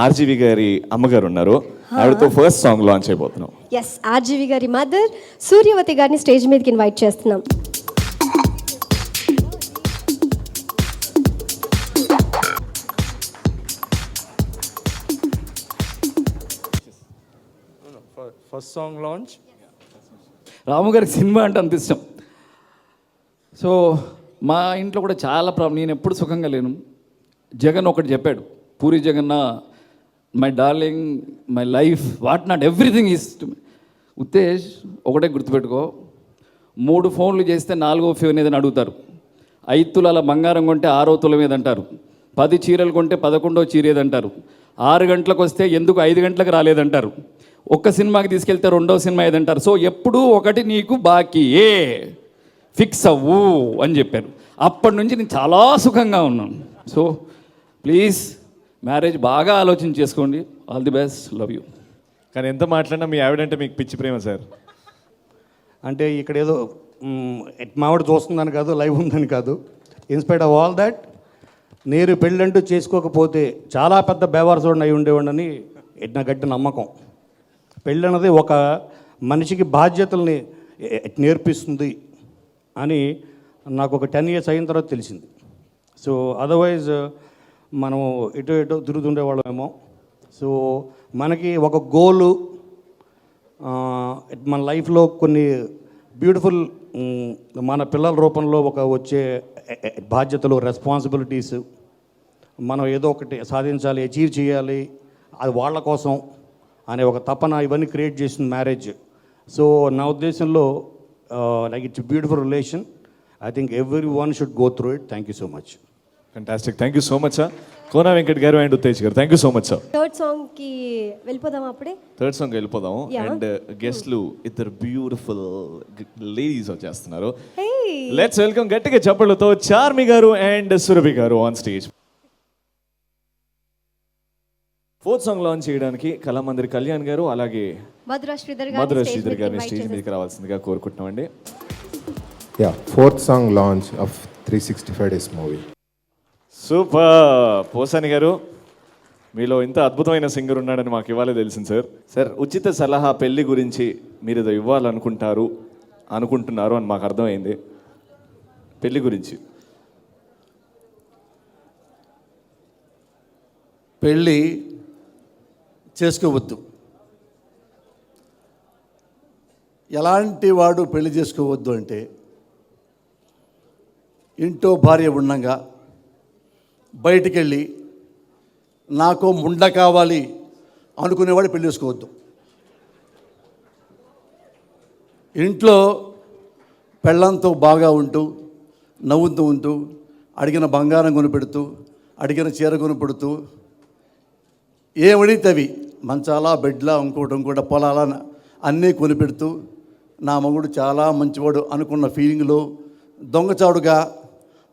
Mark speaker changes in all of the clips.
Speaker 1: RGV గారి అమ్మగారు ఉన్నారు, ఆవిడతో ఫస్ట్ సాంగ్ లాంచ్ అయిపోతున్నాం.
Speaker 2: ఎస్, ఆర్జీవి గారి మదర్ సూర్యవతి గారిని స్టేజ్ మీదకి ఇన్వైట్ చేస్తున్నాం.
Speaker 3: First song launch.
Speaker 4: రాము గారికి సినిమా అంటే అంత ఇష్టం. సో మా ఇంట్లో కూడా చాలా ప్రాబ్లం, నేను ఎప్పుడు సుఖంగా లేను. జగన్ ఒకటి చెప్పాడు, పూరి జగన్న, my darling, my life, what not everything is to me. Uttej ఒకటే గుర్తుపెట్టుకో, 3 ఫోన్లు చేస్తే 4వ ఫోన్ ఏదని అడుగుతారు, 5 తులాల బంగారం కొంటే 6వ తులం ఏదంటారు, 10 చీరలు కొంటే 11వ చీర ఏదంటారు, 6 గంటలకు వస్తే ఎందుకు 5 గంటలకు రాలేదంటారు, ఒక్క సినిమాకి తీసుకెళ్తే 2వ సినిమా ఏదంటారు. సో ఎప్పుడూ ఒకటి నీకు బాకీ ఏ ఫిక్స్ అవ్వు అని చెప్పారు. అప్పటి నుంచి నేను చాలా సుఖంగా ఉన్నాను. సో ప్లీజ్ మ్యారేజ్ బాగా ఆలోచన చేసుకోండి. All the best, love you.
Speaker 1: కానీ ఎంత మాట్లాడినా మీ ఆవిడంటే మీకు పిచ్చి ప్రేమ సార్.
Speaker 3: అంటే ఇక్కడ ఏదో మావిడ చూస్తుందని కాదు, లైవ్ ఉందని కాదు. ఇన్స్పైర్డ్ ఆఫ్ ఆల్ దాట్, నేను పెళ్ళంటూ చేసుకోకపోతే చాలా పెద్ద బేవారసోడిని అయి ఉండేవాడిని నా గట్టి నమ్మకం. పెళ్ళి అన్నది ఒక మనిషికి బాధ్యతల్ని నేర్పిస్తుంది అని నాకు ఒక 10 years అయిన తర్వాత తెలిసింది. సో అదర్వైజ్ మనం ఎటో తిరుగుతుండేవాళ్ళమేమో. సో మనకి ఒక గోలు, మన లైఫ్లో కొన్ని బ్యూటిఫుల్ మన పిల్లల రూపంలో వచ్చే బాధ్యతలు, రెస్పాన్సిబిలిటీస్, మనం ఏదో ఒకటి సాధించాలి, అచీవ్ చేయాలి, అది వాళ్ళ కోసం అనే ఒక తపన, ఇవన్నీ క్రియేట్ చేసిన మ్యారేజ్. సో నా ఉద్దేశంలో like it's beautiful relation. I think everyone should go through it. Thank you so much.
Speaker 1: Fantastic, thank you so much sir. Kona Venkat garu and Uttej garu, thank you so much sir.
Speaker 2: Third song కి వెళ్ళిపోదాం. అప్పుడే
Speaker 1: third song వెళ్ళిపోదాం. And గెస్ట్లు ఇద్దరు beautiful ladies వచ్చేస్తున్నారు. Let's welcome గట్టిగా చప్పట్లతో Charmi garu and Surabhi garu on stage. Fourth song launch చేయడానికి కళామందిర్ కళ్యాణ్ గారు అలాగే
Speaker 2: మధురా శ్రీధర్
Speaker 1: గారిని స్టేజ్ మీదకి రావాల్సిందిగా కోరుకుంటున్నామండి.
Speaker 5: Yeah, fourth song launch of 365 Days movie.
Speaker 1: Super. Posani గారు, మీలో ఇంత అద్భుతమైన సింగర్ ఉన్నాడని మాకు ఇవ్వాలే తెలిసింది సార్. సార్, ఉచిత సలహా పెళ్లి గురించి మీరు ఏదో అనుకుంటున్నారు అని మాకు అర్థమైంది. పెళ్లి గురించి,
Speaker 6: పెళ్ళి చేసుకోవద్దు. ఎలాంటి వాడు పెళ్లి చేసుకోవద్దు అంటే, ఇంట్లో భార్య ఉండగా బయటికి వెళ్ళి నాకు ముండ కావాలి అనుకునేవాడు పెళ్లి చేసుకోవద్దు. ఇంట్లో పెళ్ళంతో బాగా ఉంటూ నవ్వుతూ ఉంటూ అడిగిన బంగారం కొనిపెడుతూ అడిగిన చీర కొనిపెడుతూ ఏమడితే అవి మంచాలా, బెడ్లా, ఇంకోటి పొలాల అన్నీ కొనిపెడుతూ నా మగుడు చాలా మంచివాడు అనుకున్న ఫీలింగ్లో దొంగచాడుగా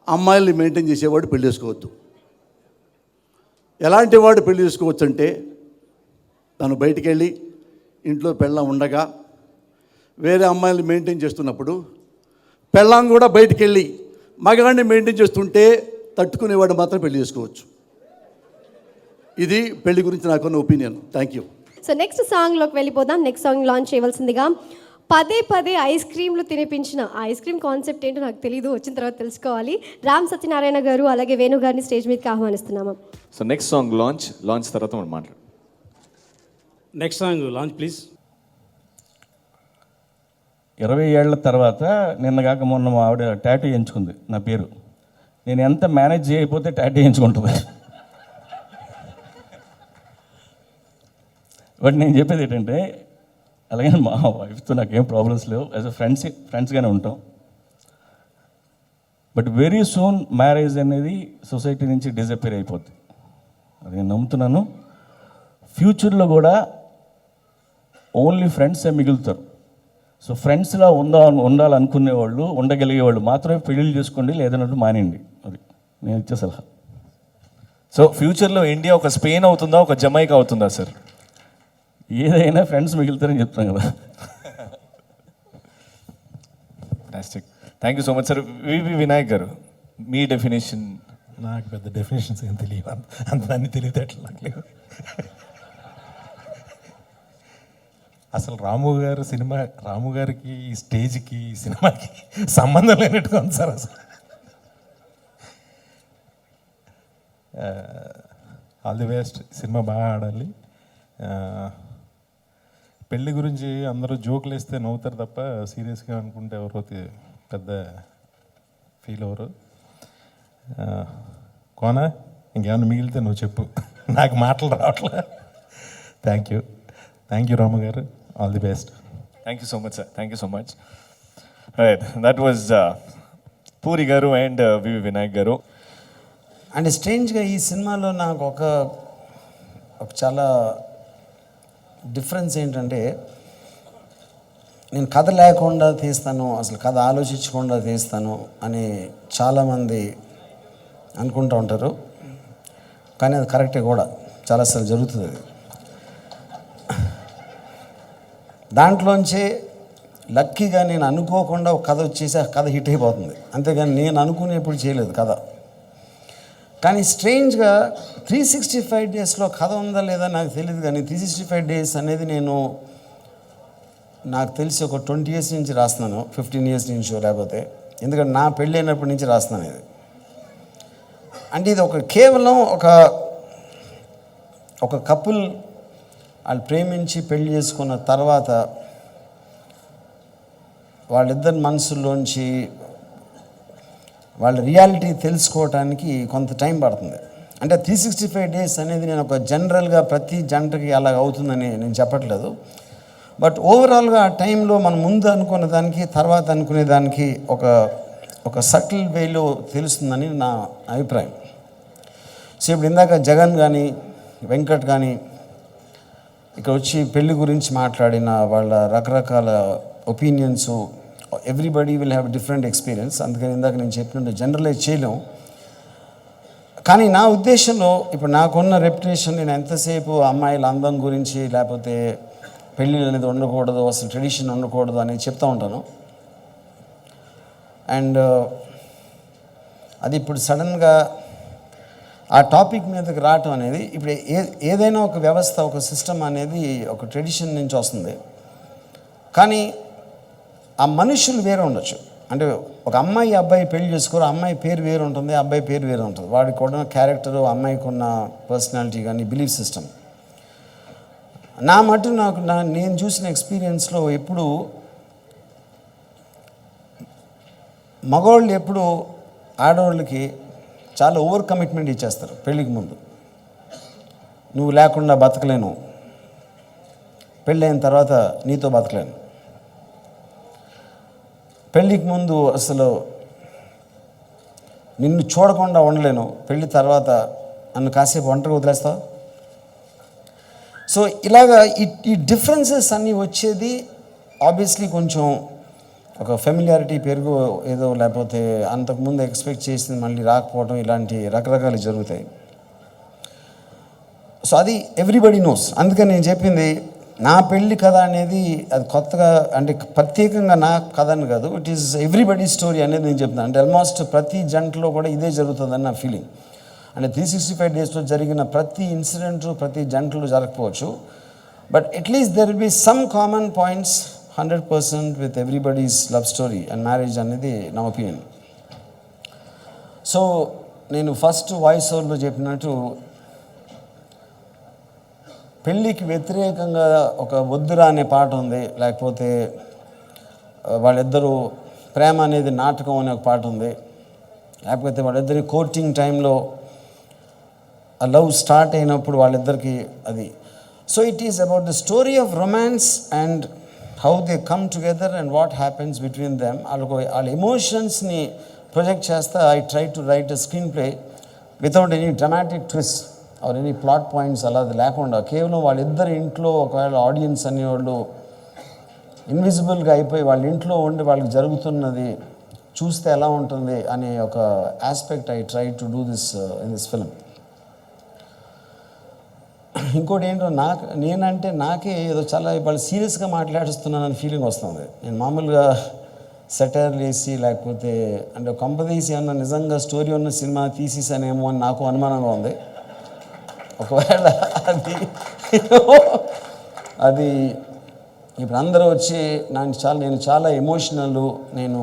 Speaker 6: అమ్మాయిల్ని మెయింటైన్ చేసేవాడు పెళ్లి చేసుకోవద్దు. ఎలాంటి వాడు పెళ్లి చేసుకోవచ్చు అంటే, తను బయటికి వెళ్ళి ఇంట్లో పెళ్ళాం ఉండగా వేరే అమ్మాయిల్ని మెయింటైన్ చేస్తున్నప్పుడు, పెళ్ళాం కూడా బయటికి వెళ్ళి మగవాడిని మెయింటైన్ చేస్తుంటే తట్టుకునేవాడు మాత్రం పెళ్లి చేసుకోవచ్చు. ఇది పెళ్లి గురించి నాకున్న opinion. Thank you.
Speaker 2: So next సాంగ్లోకి వెళ్ళిపోదాం. నెక్స్ట్ సాంగ్ లాంచ్ చేయవలసిందిగా పదే ఐస్ క్రీమ్లు తినిపించిన ఐస్ క్రీమ్ కాన్సెప్ట్ ఏంటో నాకు తెలియదు, వచ్చిన తర్వాత తెలుసుకోవాలి. రామ్ సత్యనారాయణ గారు అలాగే వేణు గారిని స్టేజ్ మీదకి ఆహ్వానిస్తున్నాము.
Speaker 1: సో నెక్స్ట్ సాంగ్ లాంచ్ తర్వాత మనం మాట్లాడు.
Speaker 3: Next song launch please.
Speaker 7: 20 ఏళ్ల తర్వాత నిన్నగాక మొన్న మా ఆవిడ టాటూ ఎంచుకుంది నా పేరు. నేను ఎంత మేనేజ్ చేయకపోతే టాటూ ఎంచుకుంటుంది. బట్ నేను చెప్పేది ఏంటంటే, అలాగే మా వైఫ్తో నాకేం ప్రాబ్లమ్స్ లేవు, యాజ్ అ ఫ్రెండ్స్గానే ఉంటాం. బట్ వెరీ సూన్ మ్యారేజ్ అనేది సొసైటీ నుంచి డిజపేర్ అయిపోద్ది, అది నేను నమ్ముతున్నాను. ఫ్యూచర్లో కూడా ఓన్లీ ఫ్రెండ్సే మిగులుతారు. సో ఫ్రెండ్స్లా ఉండాలనుకునే వాళ్ళు, ఉండగలిగే వాళ్ళు మాత్రమే పెళ్ళిళ్ళు చేసుకోండి, లేదన్నట్టు మానేయండి. అది నేను ఇచ్చే సలహా.
Speaker 1: సో ఫ్యూచర్లో ఇండియా ఒక స్పెయిన్ అవుతుందా, ఒక జమైకా అవుతుందా సార్?
Speaker 7: ఏదైనా ఫ్రెండ్స్ మిగులుతారని చెప్తాను కదా.
Speaker 1: Thank you so much sir. V V Vinayak garu, మీ డెఫినేషన్
Speaker 8: నాకు పెద్ద డెఫినేషన్స్ ఏం తెలియవు, అంత అన్ని తెలివితేటలు నాకు లేవు. అసలు రాము గారికి ఈ స్టేజ్కి ఈ సినిమాకి సంబంధం లేనట్టుగా ఉంది సార్. అసలు ఆల్ ది బెస్ట్, సినిమా బాగా ఆడాలి. పెళ్ళి గురించి అందరూ జోకులు వేస్తే నవ్వుతారు తప్ప సీరియస్గా అనుకుంటే ఎవరో పెద్ద ఫీల్ అవ్వరు. కోనా ఇంకేమైనా మిగిలితే నువ్వు చెప్పు, నాకు మాటలు రావట్లే. థ్యాంక్ యూ రాము గారు, all the best.
Speaker 1: Thank you so much sir, thank you so much. Right, that was puri గారు అండ్ వివి వినాయక్ గారు.
Speaker 9: అంటే స్ట్రేంజ్గా ఈ సినిమాలో నాకు ఒక చాలా డిఫరెన్స్ ఏంటంటే, నేను కథ లేకుండా తీస్తాను, అసలు కథ ఆలోచించకుండా తీస్తాను అని చాలామంది అనుకుంటూ ఉంటారు. కానీ అది కరెక్టే కూడా, చాలాసార్లు జరుగుతుంది అది. దాంట్లోంచే లక్కీగా నేను అనుకోకుండా ఒక కథ వచ్చేసి ఆ కథ హిట్ అయిపోతుంది, అంతేగాని నేను అనుకుని ఎప్పుడు చేయలేదు కథ. కానీ స్ట్రేంజ్గా 365 డేస్లో కథ ఉందా లేదా నాకు తెలియదు, కానీ 365 డేస్ అనేది నాకు తెలిసి ఒక 20 years నుంచి రాస్తున్నాను, 15 years నుంచి లేకపోతే, ఎందుకంటే నా పెళ్ళి అయినప్పటి నుంచి రాస్తున్నాను ఇది. అంటే ఇది కేవలం ఒక కపుల్ వాళ్ళు ప్రేమించి పెళ్లి చేసుకున్న తర్వాత వాళ్ళిద్దరి మనసుల్లోంచి వాళ్ళ రియాలిటీ తెలుసుకోవటానికి కొంత టైం పడుతుంది. అంటే 365 డేస్ అనేది నేను ఒక జనరల్గా ప్రతి జంటకి అలా అవుతుందని నేను చెప్పట్లేదు. బట్ ఓవరాల్గా ఆ టైంలో మనం ముందు అనుకునే దానికి తర్వాత అనుకునే దానికి ఒక సటిల్ వేలో తెలుస్తుందని నా అభిప్రాయం. సో ఇప్పుడు ఇందాక జగన్ కానీ వెంకట్ కానీ ఇక్కడ వచ్చి పెళ్లి గురించి మాట్లాడిన వాళ్ళ రకరకాల opinions, everybody will have different experience. అందుకని ఇందాక నేను చెప్పినట్టు జనరలైజ్ చేయలేం. కానీ నా ఉద్దేశంలో ఇప్పుడు నాకున్న రెప్యుటేషన్, నేను ఎంతసేపు అమ్మాయిల అందం గురించి లేకపోతే పెళ్ళిళ్ళు అనేది ఉండకూడదు, అసలు ట్రెడిషన్ ఉండకూడదు అనేది చెప్తూ ఉంటాను. అండ్ అది ఇప్పుడు సడన్గా ఆ టాపిక్ మీదకి రావటం అనేది, ఇప్పుడు ఏదైనా ఒక వ్యవస్థ, ఒక సిస్టమ్ అనేది ఒక ట్రెడిషన్ నుంచి వస్తుంది. కానీ ఆ మనుషులు వేరే ఉండొచ్చు. అంటే ఒక అమ్మాయి అబ్బాయి పెళ్లి చేసుకోరు, అమ్మాయి పేరు వేరు ఉంటుంది, అబ్బాయి పేరు వేరు ఉంటుంది. వాడికి ఉన్న క్యారెక్టరు, అమ్మాయికి ఉన్న పర్సనాలిటీ కానీ బిలీఫ్ సిస్టమ్. నా మటు నేను చూసిన ఎక్స్పీరియన్స్లో ఎప్పుడు మగవాళ్ళు ఎప్పుడు ఆడవాళ్ళకి చాలా ఓవర్ కమిట్మెంట్ ఇచ్చేస్తారు పెళ్ళికి ముందు. నువ్వు లేకుండా బతకలేను, పెళ్ళైన తర్వాత నీతో బతకలేను, పెళ్ళికి ముందు అసలు నిన్ను చూడకుండా ఉండలేను, పెళ్ళి తర్వాత నన్ను కాసేపు ఒంటరిగా వదిలేస్తావు. సో ఇలాగా ఈ డిఫరెన్సెస్ అన్నీ వచ్చేది ఆబ్వియస్లీ కొంచెం ఒక ఫెమిలియారిటీ పెరుగు ఏదో, లేకపోతే అంతకుముందు ఎక్స్పెక్ట్ చేసింది మళ్ళీ రాకపోవడం, ఇలాంటి రకరకాలు జరుగుతాయి. సో అది ఎవ్రీబడి నోస్. అందుకని నేను చెప్పింది నా పెళ్ళి కథ అనేది అది కొత్తగా, అంటే ప్రత్యేకంగా నా కథ అని కాదు, ఇట్ ఈస్ ఎవ్రీబడి స్టోరీ అనేది నేను చెప్తాను. అంటే ఆల్మోస్ట్ ప్రతి జంటలో కూడా ఇదే జరుగుతుందని నా ఫీలింగ్. అంటే 365 డేస్లో జరిగిన ప్రతి ఇన్సిడెంట్ ప్రతి జంటలో జరగకపోవచ్చు, but at least there will be some common points 100% with everybody's love story and marriage అనేది నా ఒపీనియన్. సో నేను ఫస్ట్ వాయిస్ ఓవర్లో చెప్పినట్టు పెళ్ళికి వ్యతిరేకంగా ఒక వద్దురా అనే పాట ఉంది, లేకపోతే వాళ్ళిద్దరూ ప్రేమ అనేది నాటకం అనే ఒక పాట ఉంది, లేకపోతే వాళ్ళిద్దరి కోర్టింగ్ టైంలో ఆ లవ్ స్టార్ట్ అయినప్పుడు వాళ్ళిద్దరికి అది. So it is about the story of romance and how they come together and what happens between them. వాళ్ళ ఎమోషన్స్ని ప్రొజెక్ట్ చేస్తా I try to write a screen play without any dramatic twist or any plot points అలా లేకుండా, కేవలం వాళ్ళిద్దరి ఇంట్లో ఒకవేళ audience అనేవాళ్ళు ఇన్విజిబుల్గా అయిపోయి వాళ్ళ ఇంట్లో ఉండి వాళ్ళకి జరుగుతున్నది చూస్తే ఎలా ఉంటుంది అనే ఒక aspect I try to do this in this film. ఇంకోటి ఏంటో నేనంటే నాకే ఏదో చాలా వాళ్ళు సీరియస్గా మాట్లాడుస్తున్నానని ఫీలింగ్ వస్తుంది. నేను మామూలుగా సెటైర్లు వేసి లేకపోతే అంటే కొంపదీసి అన్న నిజంగా స్టోరీ ఉన్న సినిమా తీసేసానేమో అని నాకు అనుమానంగా ఉంది. ఒకవేళ అది ఇప్పుడు అందరూ వచ్చి నేను చాలా ఎమోషనల్, నేను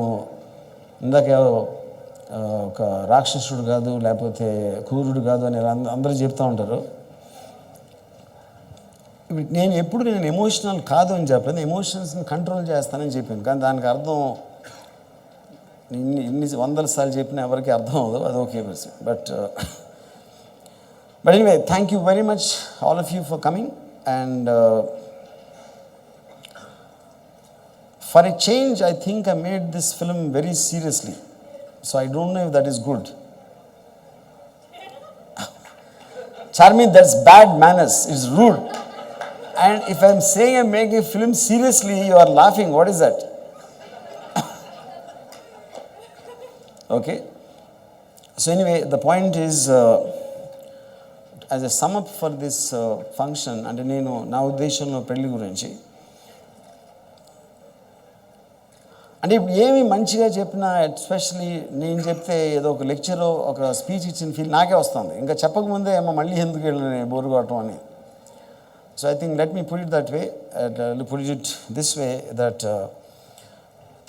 Speaker 9: ఇందాక ఒక రాక్షసుడు కాదు లేకపోతే క్రూరుడు కాదు అని అందరూ చెప్తూ ఉంటారు. ఇప్పుడు నేను ఎమోషనల్ కాదు అని చెప్పలేదు, ఎమోషన్స్ని కంట్రోల్ చేస్తానని చెప్పాను. కానీ దానికి అర్థం ఇన్ని వందల సార్లు చెప్పినా ఎవరికి అర్థం అవ్వదు, అది okay. But anyway, thank you very much all of you for coming. And for a change, I think I made this film very seriously. So I don't know if that is good. Charmi, that's bad manners. It's rude. And if I'm saying I'm making a film seriously, you are laughing. What is that? Okay. So anyway, the point is, as a sum up for this function, and nenu na uddeshamlo pelli gurinchi, అంటే ఇప్పుడు ఏమి మంచిగా చెప్పినా, especially నేను చెప్తే ఏదో ఒక lecture ఒక స్పీచ్ ఇచ్చిన ఫీల్ నాకే వస్తుంది. ఇంకా చెప్పకముందే ఏమో మళ్ళీ ఎందుకు వెళ్ళి బోరు కొట్టడం అని. So I think let me put it that way, put it this way, that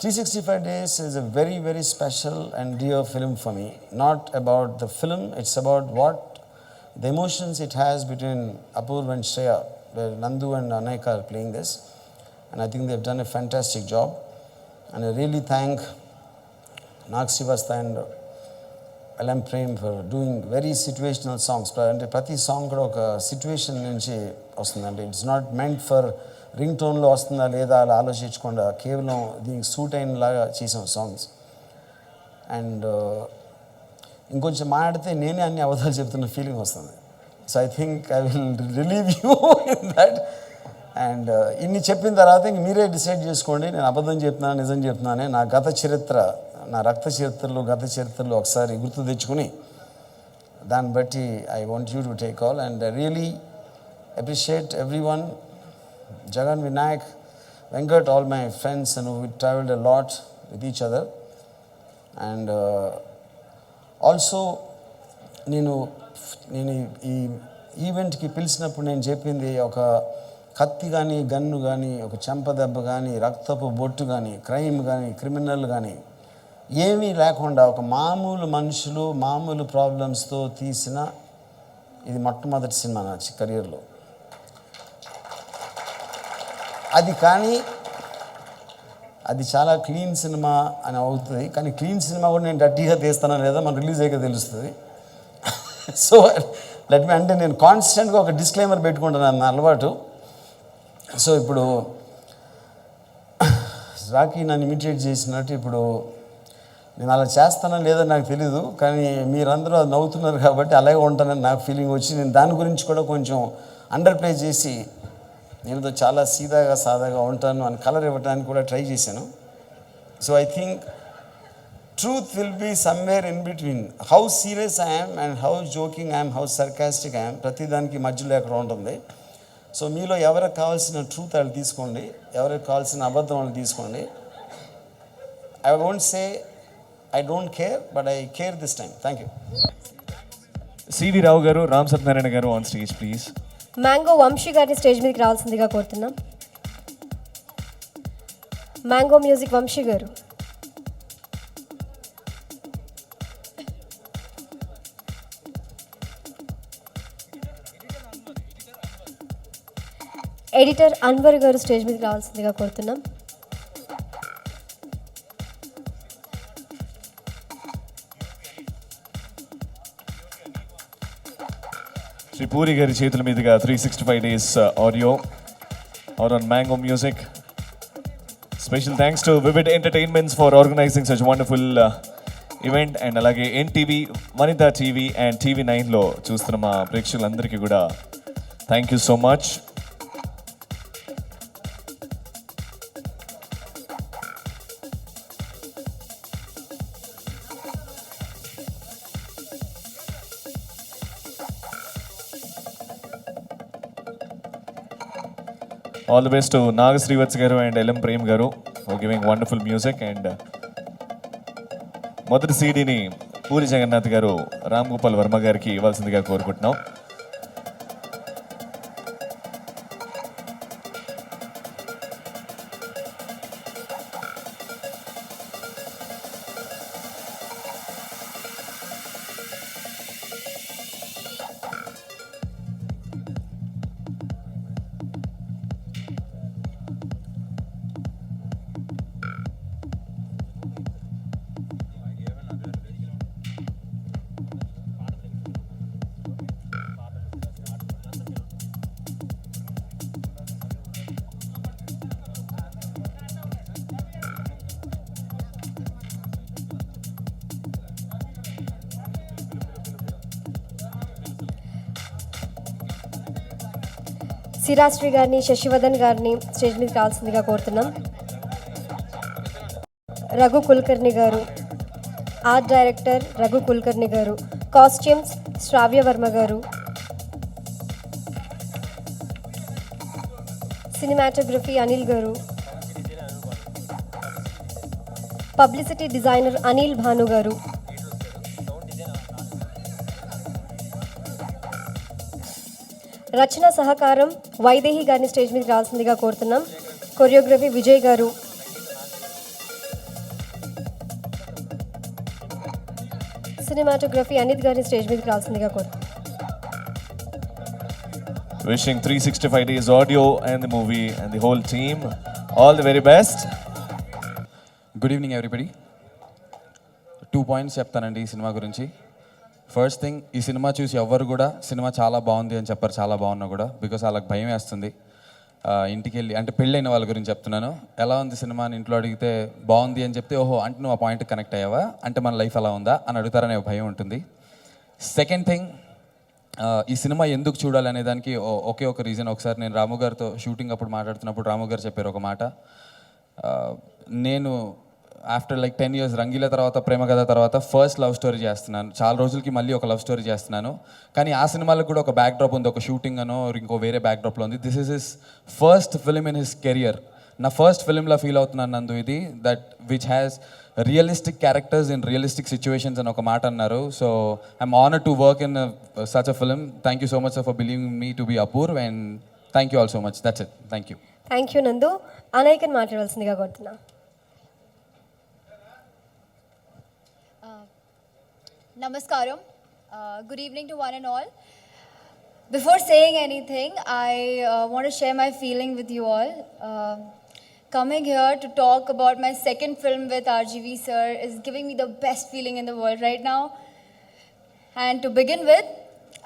Speaker 9: 365 Days is a very, very special and dear film for me. Not about the film, it's about what the emotions it has between Apurva and Shreya, where Nandu and Anayika are playing this. And I think they've done a fantastic job. And I really thank Nag Srivastava and LM Prem for doing very situational songs. అంటే ప్రతి song కూడా ఒక situation నుంచి వస్తుందండి. It's not meant for ring టోన్లో వస్తుందా లేదా అలా ఆలోచించకుండా కేవలం దీనికి సూట్ అయినలాగా చేసాం సాంగ్స్. అండ్ ఇంకొంచెం మాట్లాడితే నేనే అన్ని అబద్ధాలు చెప్తున్న ఫీలింగ్ వస్తుంది. So I think I will relieve you in that. And ఇన్ని చెప్పిన తర్వాత ఇంక మీరే డిసైడ్ చేసుకోండి, నేను అబద్ధం చెప్తున్నాను నిజం చెప్తున్నానే. నా రక్త చరిత్రలు ఒకసారి గుర్తు తెచ్చుకుని దాన్ని బట్టి I want you to take all. And I really appreciate every one, Jagan, Vinayak, Venkat, all my friends, and we traveled a lot with each other. And also నేను ఈ ఈవెంట్కి పిలిచినప్పుడు నేను చెప్పింది, ఒక కత్తి కానీ గన్ను కానీ ఒక చెంపదెబ్బ కానీ రక్తపు బొట్టు కానీ క్రైమ్ కానీ క్రిమినల్ కానీ ఏమీ లేకుండా ఒక మామూలు మనుషులు మామూలు ప్రాబ్లమ్స్తో తీసిన ఇది మొట్టమొదటి సినిమా నా కెరియర్లో. అది చాలా క్లీన్ సినిమా అని అవుతుంది. కానీ క్లీన్ సినిమా కూడా నేను డర్టీగా తీస్తానో లేదా మనం రిలీజ్ అయ్యాక తెలుస్తుంది. సో లెట్ మీ, అంటే నేను కాన్స్టెంట్గా ఒక డిస్క్లైమర్ పెట్టుకుంటున్నాను, నా అలవాటు. సో ఇప్పుడు రాకీ నన్ను ఇమిటేట్ చేసినట్టు ఇప్పుడు నేను అలా చేస్తానో లేదో నాకు తెలీదు, కానీ మీరందరూ అది నవ్వుతున్నారు కాబట్టి అలాగే ఉంటానని నాకు ఫీలింగ్ వచ్చి నేను దాని గురించి కూడా కొంచెం అండర్ ప్లే చేసి నేను చాలా సాదాగా ఉంటాను అని కలర్ ఇవ్వడానికి కూడా ట్రై చేశాను. So I think truth will be somewhere in between how serious I am and how joking I am, how sarcastic I am. ప్రతిదానికి మధ్యలో ఎక్కడ ఉంటుంది. సో మీలో ఎవరికి కావాల్సిన ట్రూత్ వాళ్ళు తీసుకోండి, ఎవరికి కావాల్సిన అబద్ధం వాళ్ళు తీసుకోండి. I won't say I don't care, but I care this time. Thank you.
Speaker 1: CV Rao garu, Ram Satyanarayana garu on stage please.
Speaker 2: Mango Vamshi గారిని స్టేజ్ మీదకి రావాల్సిందిగా కోరుతున్నాం. మ్యాంగో మ్యూజిక్ వంశీ గారు. ఎడిటర్ అన్వర్ గారు స్టేజ్ మీదకి రావాల్సిందిగా కోరుతున్నాం.
Speaker 1: శ్రీ పూరి గారి చేతుల మీదుగా 365 Days audio on mango music. Special thanks to Vivid entertainments for organizing such wonderful event. And అలాగే ఎన్టీవీ, వనితా టీవీ అండ్ TV9లో చూస్తున్న మా ప్రేక్షకులందరికీ కూడా thank you so much. All the best to Nag Srivatsa garu and LM Prem garu for giving wonderful music. And మొదటి సీడీని పూరి జగన్నాథ్ గారు రామ్ గోపాల్ వర్మ గారికి ఇవ్వాల్సిందిగా కోరుకుంటున్నాం.
Speaker 2: సిరాశ్రీ గారిని, శశివర్ధన్ గారిని స్టేజ్ మీదకి రావాల్సిందిగా కోరుతున్నాం. రఘు కుల్కర్ణి గారు, ఆర్ట్ డైరెక్టర్ రఘు కుల్కర్ణి గారు, కాస్ట్యూమ్స్ శ్రావ్య వర్మ గారు, సినిమాటోగ్రఫీ అనిల్ గారు, పబ్లిసిటీ డిజైనర్ అనిల్ భాను గారు, రచన సహకారం వైదేహి గారిని స్టేజ్ మీదకి రావాల్సిందిగా కోరుతున్నాం. కొరియోగ్రఫీ విజయ్ గారు, సినిమాటోగ్రఫీ అనిత్ గారిని స్టేజ్ మీదకి రావాల్సిందిగా కోరుతున్నాం.
Speaker 1: Wishing 365 Days Audio and the movie and the whole team all the very best.
Speaker 10: Good evening everybody. 2 points చెప్తానండి ఈ సినిమా గురించి. ఫస్ట్ థింగ్, ఈ సినిమా చూసి ఎవ్వరు కూడా సినిమా చాలా బాగుంది అని చెప్పారు, చాలా బాగున్నా కూడా, బికాస్ వాళ్ళకి భయం వేస్తుంది. ఇంటికి వెళ్ళి, అంటే పెళ్ళైన వాళ్ళ గురించి చెప్తున్నాను, ఎలా ఉంది సినిమా అని ఇంట్లో అడిగితే బాగుంది అని చెప్తే, ఓహో అంటే నువ్వు ఆ పాయింట్ కనెక్ట్ అయ్యావా, అంటే మన లైఫ్ ఎలా ఉందా అని అడుగుతారనే భయం ఉంటుంది. సెకండ్ థింగ్, ఈ సినిమా ఎందుకు చూడాలి అనే దానికి ఒకే ఒక రీజన్. ఒకసారి నేను రాము గారితో షూటింగ్ అప్పుడు మాట్లాడుతున్నప్పుడు రాము గారు చెప్పారు ఒక మాట, నేను ఆఫ్టర్ లైక్ 10 years రంగీల తర్వాత, ప్రేమ కథ తర్వాత ఫస్ట్ లవ్ స్టోరీ చేస్తున్నాను, చాలా రోజులకి మళ్ళీ ఒక లవ్ స్టోరీ చేస్తున్నాను. కానీ ఆ సినిమాలకు కూడా ఒక బ్యాక్ డ్రాప్ ఉంది, ఒక షూటింగ్ అనో ఇంకో వేరే బ్యాక్ డ్రాప్లో ఉంది. This is his first film in his career. నా ఫస్ట్ ఫిలింలో ఫీల్ అవుతున్నాను నందు ఇది, that which has realistic characters in realistic situations అని ఒక మాట అన్నారు. So I'm honoured to work in such a film. Thank you so much for believing me to be Apoorv, and thank you all so much. That's it. Thank you.
Speaker 2: Thank you నందు. అనైకన్ మాట్లాడవలసిందిగా కోరుతున్నా.
Speaker 11: Namaskaram. Good evening to one and all. Before saying anything, I want to share my feeling with you all. Coming here to talk about my second film with RGV sir is giving me the best feeling in the world right now. And to begin with,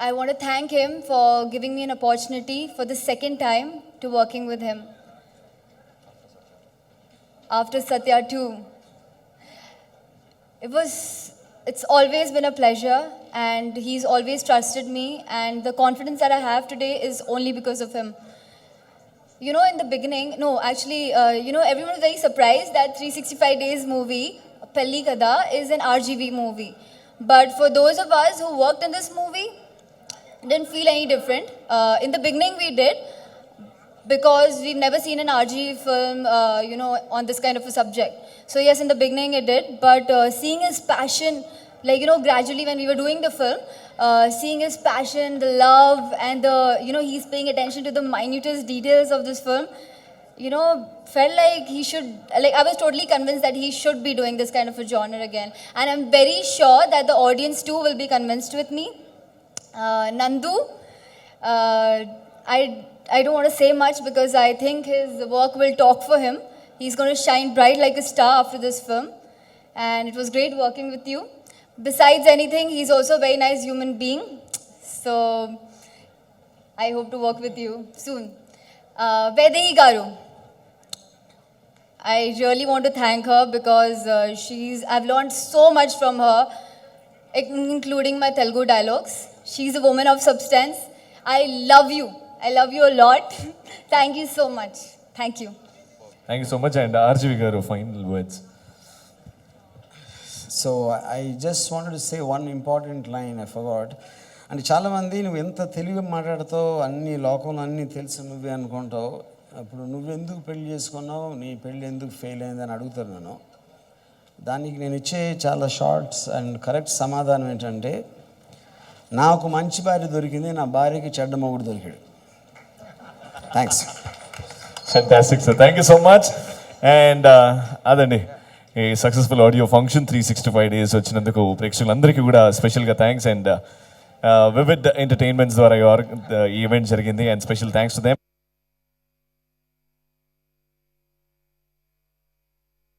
Speaker 11: I want to thank him for giving me an opportunity for the second time to working with him. After Satya 2. It's always been a pleasure, and he's always trusted me, and the confidence that I have today is only because of him. You know, in the beginning, everyone was very surprised that 365 Days movie, Pelli Kada, is an RGV movie. But for those of us who worked in this movie, didn't feel any different. In the beginning we did, because we've never seen an RGV film, on this kind of a subject. So yes, in the beginning it did, but seeing his passion, gradually when we were doing the film, seeing his passion, the love, and he's paying attention to the minutest details of this film, felt like he should, I was totally convinced that he should be doing this kind of a genre again. And I'm very sure that the audience too will be convinced with me. Nandu, I don't want to say much because I think his work will talk for him. He's going to shine bright like a star after this film. And it was great working with you. Besides anything, he's also a very nice human being. So, I hope to work with you soon. Vaidehi Garu. I really want to thank her because I've learned so much from her, including my Telugu dialogues. She's a woman of substance. I love you. I love you a lot. Thank you so much. Thank you.
Speaker 1: Thank you so much. And RGV garu, final words.
Speaker 9: So I just wanted to say one important line, I forgot. అంటే చాలామంది నువ్వు ఎంత తెలుగు మాట్లాడుతావు, అన్ని లోకంలో అన్నీ తెలుసు నువ్వే అనుకుంటావు. అప్పుడు నువ్వెందుకు పెళ్లి చేసుకున్నావు, నీ పెళ్ళి ఎందుకు ఫెయిల్ అయిందని అడుగుతారు నన్ను. దానికి నేను ఇచ్చే చాలా షార్ట్స్ అండ్ కరెక్ట్ సమాధానం ఏంటంటే, నాకు మంచి భార్య దొరికింది, నా భార్యకి చెడ్డ మొగుడు దొరికాడు. Thanks.
Speaker 1: Fantastic, sir. Thank you so much. And అదండి ఈ సక్సెస్ఫుల్ ఆడియో ఫంక్షన్ 365 డేస్ వచ్చినందుకు ప్రేక్షకులందరికీ కూడా స్పెషల్గా థ్యాంక్స్. అండ్ వివిడ్ ఎంటర్టైన్మెంట్స్ ద్వారా ఈ ఈవెంట్ జరిగింది. And special thanks to them.